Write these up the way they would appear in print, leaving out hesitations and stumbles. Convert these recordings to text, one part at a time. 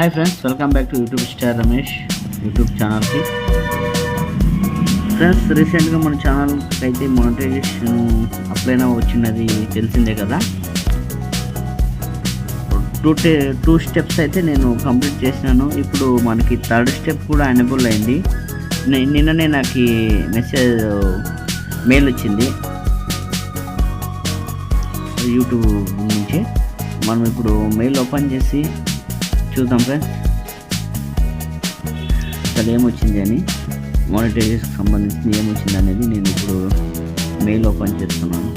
Hi friends, welcome back to YouTube star Ramesh YouTube ఛానల్కి. Friends, రీసెంట్గా మన ఛానల్కి అయితే మానిటైజేషన్ అప్లైనా వచ్చినది తెలిసిందే కదా. టూ స్టెప్స్ అయితే నేను కంప్లీట్ చేసినాను. ఇప్పుడు మనకి థర్డ్ స్టెప్ కూడా ఎనేబుల్ అయింది. నిన్ననే నాకు మెయిల్ వచ్చింది యూట్యూబ్ నుంచి. మనం ఇప్పుడు మెయిల్ ఓపెన్ చేసి చూద్దాం ఫ్రెండ్స్, అసలు ఏమొచ్చింది అని, మానిటైజేషన్కి సంబంధించింది ఏమొచ్చింది అనేది నేను ఇప్పుడు మెయిల్ ఓపెన్ చేస్తున్నాను.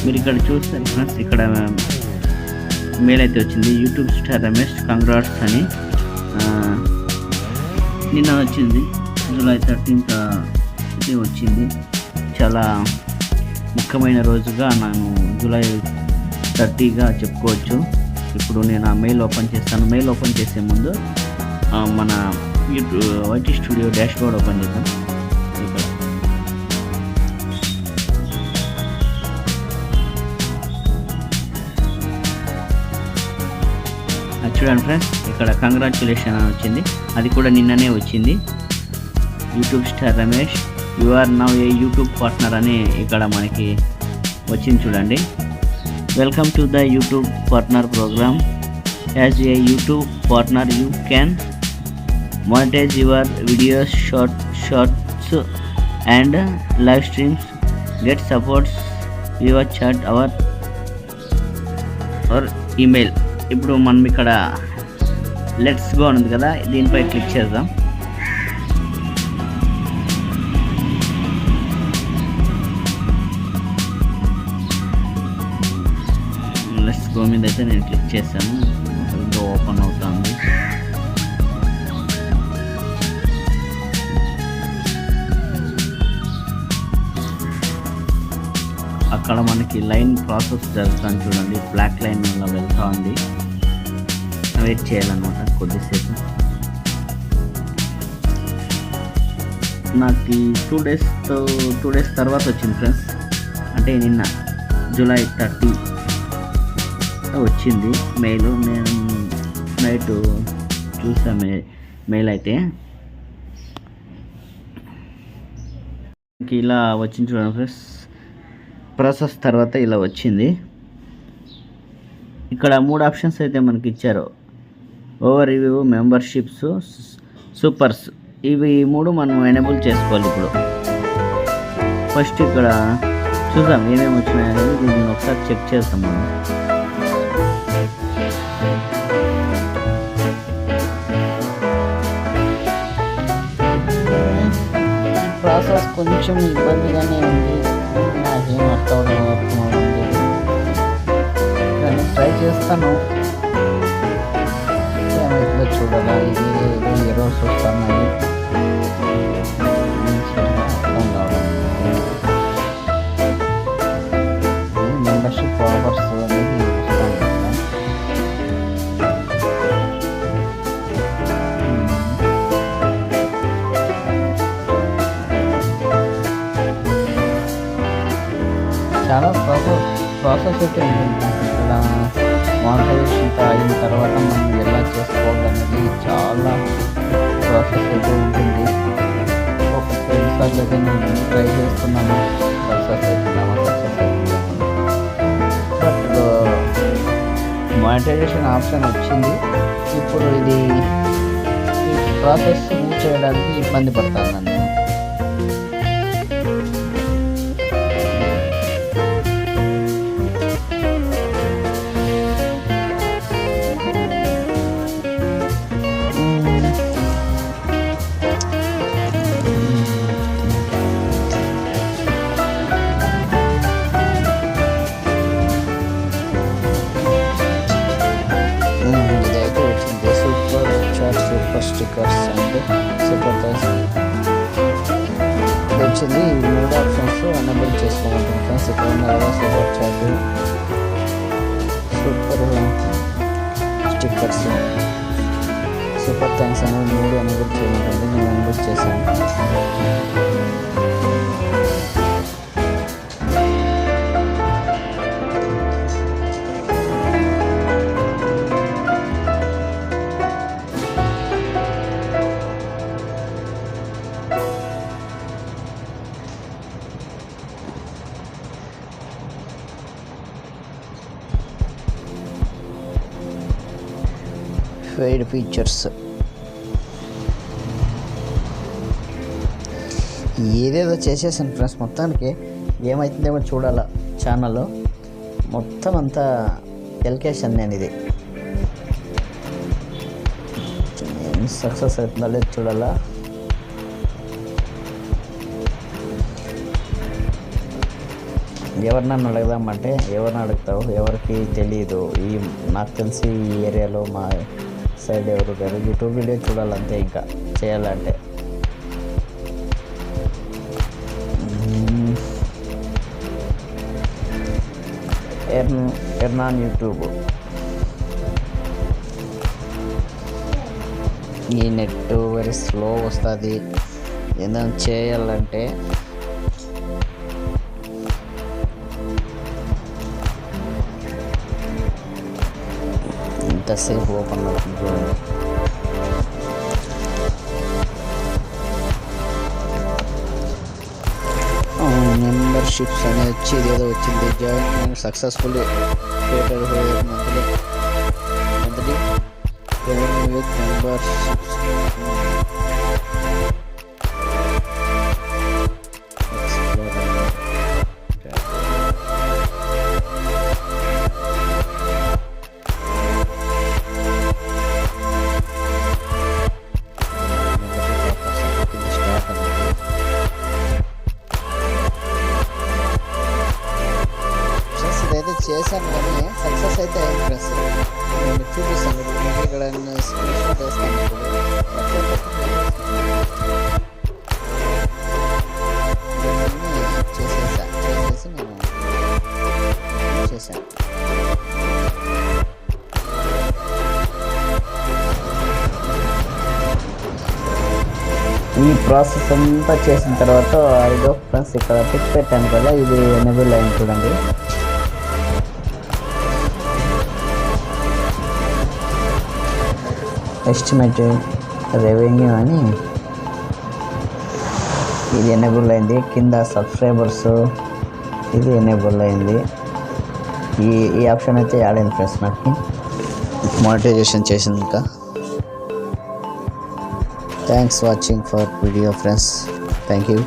మీరు ఇక్కడ చూస్తారు ఫ్రెండ్స్, ఇక్కడ మెయిల్ అయితే వచ్చింది. యూట్యూబ్ స్టార్ రమేష్ కంగ్రాట్స్ అని నిన్న వచ్చింది. జూలై 13th అయితే వచ్చింది. చాలా ముఖ్యమైన రోజుగా నేను జూలై 30గా చెప్పుకోవచ్చు. ఇప్పుడు నేను ఆ మెయిల్ ఓపెన్ చేస్తాను. మెయిల్ ఓపెన్ చేసే ముందు మన YouTube YT studio dashboard open చేద్దాం. చూడండి ఫ్రెండ్స్, ఇక్కడ కంగ్రాచ్యులేషన్ అని వచ్చింది. అది కూడా నిన్ననే వచ్చింది. YouTube star Ramesh, you are now a YouTube partner అని ఇక్కడ మనకి వచ్చింది. చూడండి, welcome to the YouTube partner program. As a YouTube partner you can monetize your videos, shorts and live streams, get supports your chat our email. ఇప్పుడు మనం ఇక్కడ let's go ఉంది కదా, దీనిపై క్లిక్ చేద్దాం. లెట్స్ గో మీద అయితే నేను క్లిక్ చేశాను. విండో ఓపెన్ అవుతుంది. అక్కడ మనకి లైన్ ప్రాసెస్ జరుగుతుంది చూడండి, బ్లాక్ లైన్ వల్ల వెళ్తూ ఉంది. వెయిట్ చేయాలన్నమాట కొద్దిసేపు. నాకు 2 days తర్వాత వచ్చింది ఫ్రెండ్స్. అంటే నిన్న జూలై 30 వచ్చింది మెయిల్. నేను నైట్ చూసాను మెయిల్ అయితే. ఇలా వచ్చింది చూడండి ఫ్రెండ్స్. ప్రాసెస్ తర్వాత ఇలా వచ్చింది. ఇక్కడ 3 ఆప్షన్స్ అయితే మనకి ఇచ్చారు. Over review, memberships, supers. ఇవి 3 మనం ఎనేబుల్ చేసుకోవాలి. ఇప్పుడు ఫస్ట్ ఇక్కడ చూద్దాం ఏమేమి వచ్చినాయనేది. దీన్ని ఒకసారి చెక్ చేస్తాం మనం. ప్రాసెస్ కొంచెం ఇబ్బందిగానే ఉంది. నాకేం అర్థం లేదు, కానీ ట్రై చేస్తాను. ఏమైతుందో చూడాలా. ఇది ఎరోస్ వస్తున్నాయి, అర్థం కావాలి. మెంబర్షిప్ ఆఫర్స్ అనేది వస్తాను కదా. చాలా ప్రాసెస్ అయితే ఉంటుంది. ఇక్కడ మానిటైజేషన్ అయిన తర్వాత మనం ఎలా చేసుకోవాలనేది చాలా ప్రాసెస్ అయితే ఉంటుంది. ఒక 10 సార్లు అయితే నేను ట్రై చేస్తున్నాను. సక్సెస్ అవుతున్నామా బట్ మానిటైజేషన్ ఆప్షన్ వచ్చింది. ఇప్పుడు ఇది ఈ ప్రాసెస్ మూవ్ చేయడానికి ఇబ్బంది పడతాను నేను. స్టిక్కర్స్ అండ్ సూపర్ థ్యాంక్స్ వచ్చింది. ఈ 3 ఆప్షన్స్ ఎనేబుల్ చేసుకోమంటుంది ఫ్రెండ్స్. ఇక్కడ ఉన్న super chat, super stickers, super thanks అనేది 3 ఎనేబుల్ చేయమంటుంది. నేను ఎనేబుల్ చేశాను. ఫెయిడ్ ఫీచర్స్ ఏదేదో చేసేసాను ఫ్రెండ్స్. మొత్తానికి ఏమవుతుందేమో చూడాలా. ఛానల్ మొత్తం అంతా ఎల్కేషన్ నేను ఇది సక్సెస్ అవుతుందా లేదు చూడాలా. ఎవరినన్ను అడుగుదామంటే ఎవరిని అడుగుతావు, ఎవరికి తెలియదు. నాకు తెలిసి ఈ ఏరియాలో మా సైడ్ ఎవరు లేరు. యూట్యూబ్ వీడియో చూడాలంతే ఇంకా చేయాలంటే. ఎర్నాన్ యూట్యూబ్ ఈ నెట్ వెరీ స్లో వస్తుంది ఏదైనా చేయాలంటే. ఇంతసేపు ఓపెన్ అవుతుంది చూడండి. మెంబర్షిప్స్ అనేది వచ్చి ఇదేదో వచ్చింది. Join successfully created monthly revenue with memberships. చేశాను కానీ సక్సెస్ అయితే అయింది ఫ్రెండ్స్. నేను చూపిస్తాను ఇక్కడ స్క్రీన్ షాట్ వేస్తాను. చేసేసి నేను చేశాను. ఈ ప్రాసెస్ అంతా చేసిన తర్వాత ఇదో ఫ్రెండ్స్ ఇక్కడ టిక్ పెట్టాను కదా, ఇది ఎనేబుల్ అయింది చూడండి. ఎస్టిమేటెడ్ రెవెన్యూ అని ఇది ఎనేబుల్ అయింది. కింద సబ్స్క్రైబర్స్ ఇది ఎనేబుల్ అయింది. ఈ ఆప్షన్ అయితే యాడ్ అయింది ఫ్రెండ్స్. నాకు మానిటైజేషన్ చేసింది. ఇంకా thanks watching for video friends. Thank you.